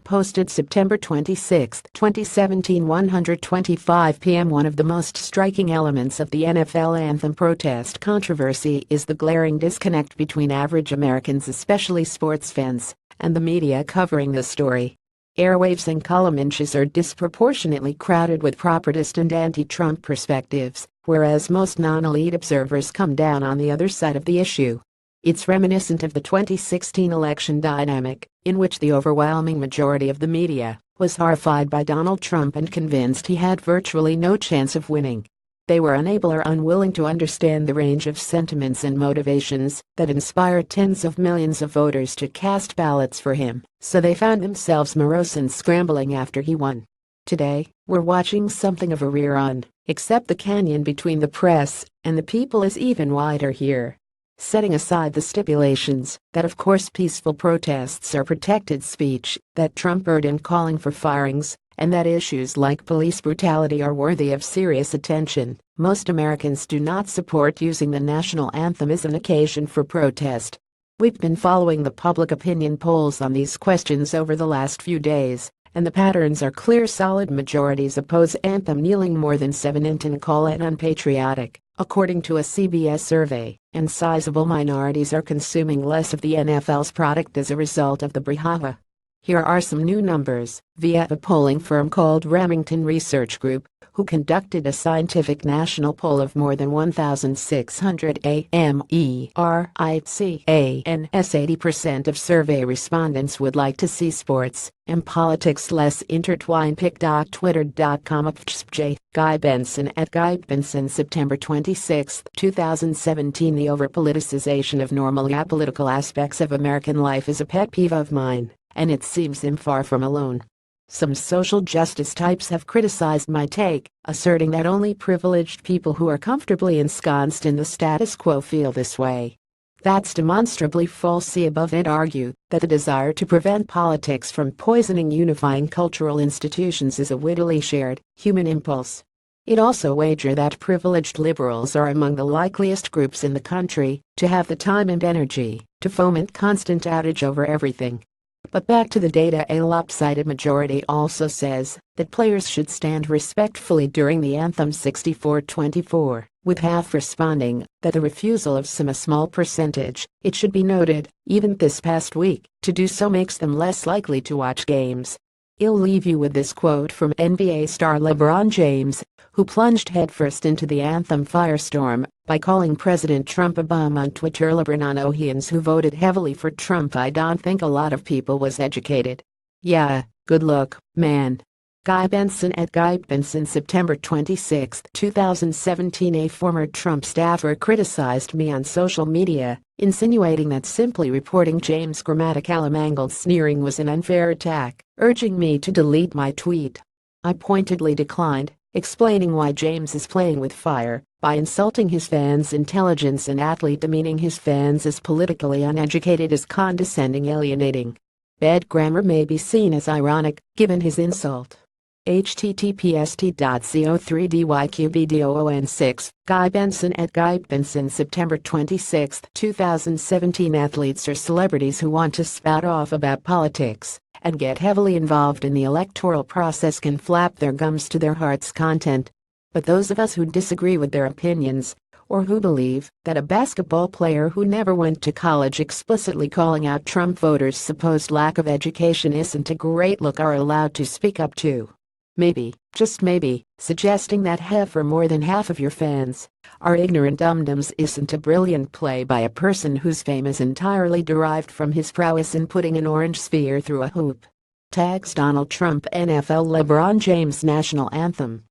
posted September 26, 2017 1:25 p.m. One of the most striking elements of the NFL anthem protest controversy is the glaring disconnect between average Americans, especially sports fans, and the media covering the story. Airwaves and column inches are disproportionately crowded with propagandist and anti-Trump perspectives, whereas most non-elite observers come down on the other side of the issue. It's reminiscent of the 2016 election dynamic, in which the overwhelming majority of the media was horrified by Donald Trump and convinced he had virtually no chance of winning. They were unable or unwilling to understand the range of sentiments and motivations that inspired tens of millions of voters to cast ballots for him, so they found themselves morose and scrambling after he won. Today, we're watching something of a rerun, except the canyon between the press and the people is even wider here. Setting aside the stipulations that of course peaceful protests are protected speech, that Trump erred in calling for firings, and that issues like police brutality are worthy of serious attention, most Americans do not support using the national anthem as an occasion for protest. We've been following the public opinion polls on these questions over the last few days, and the patterns are clear. Solid majorities oppose anthem kneeling, more than 7 in 10 call it unpatriotic, according to a CBS survey, and sizable minorities are consuming less of the NFL's product as a result of the brouhaha. Here are some new numbers via a polling firm called Remington Research Group, who conducted a scientific national poll of more than 1,600 Americans. 80% of survey respondents would like to see sports and politics less intertwined. Pic.twitter.com J. Guy Benson at Guy Benson September 26, 2017 The over-politicization of normal apolitical aspects of American life is a pet peeve of mine, and it seems I'm far from alone. Some social justice types have criticized my take, asserting that only privileged people who are comfortably ensconced in the status quo feel this way. That's demonstrably false. See above and argue that the desire to prevent politics from poisoning unifying cultural institutions is a wittily shared human impulse. It also wager that privileged liberals are among the likeliest groups in the country to have the time and energy to foment constant outrage over everything. But back to the data. A lopsided majority also says that players should stand respectfully during the anthem 64-24, with half responding that the refusal of some a small percentage, it should be noted, even this past week, to do so makes them less likely to watch games. I'll leave you with this quote from NBA star LeBron James, who plunged headfirst into the anthem firestorm by calling President Trump a bum on Twitter. LeBron who voted heavily for Trump, I don't think a lot of people was educated. Yeah, good luck, man. Guy Benson at Guy Benson September 26, 2017 A former Trump staffer criticized me on social media, insinuating that simply reporting James' grammatical mangled sneering was an unfair attack, urging me to delete my tweet. I pointedly declined, explaining why James is playing with fire by insulting his fans' intelligence and athlete, demeaning his fans as politically uneducated, as condescending, alienating. Bad grammar may be seen as ironic, given his insult. https://co3dyqbdon6 Guy Benson at Guy Benson September 26, 2017 Athletes or celebrities who want to spout off about politics and get heavily involved in the electoral process can flap their gums to their heart's content. But those of us who disagree with their opinions, or who believe that a basketball player who never went to college explicitly calling out Trump voters' supposed lack of education isn't a great look, are allowed to speak up too. Maybe, just maybe, suggesting that half or more than half of your fans are ignorant dum-dums isn't a brilliant play by a person whose fame is entirely derived from his prowess in putting an orange sphere through a hoop. Tags Donald Trump NFL LeBron James National Anthem.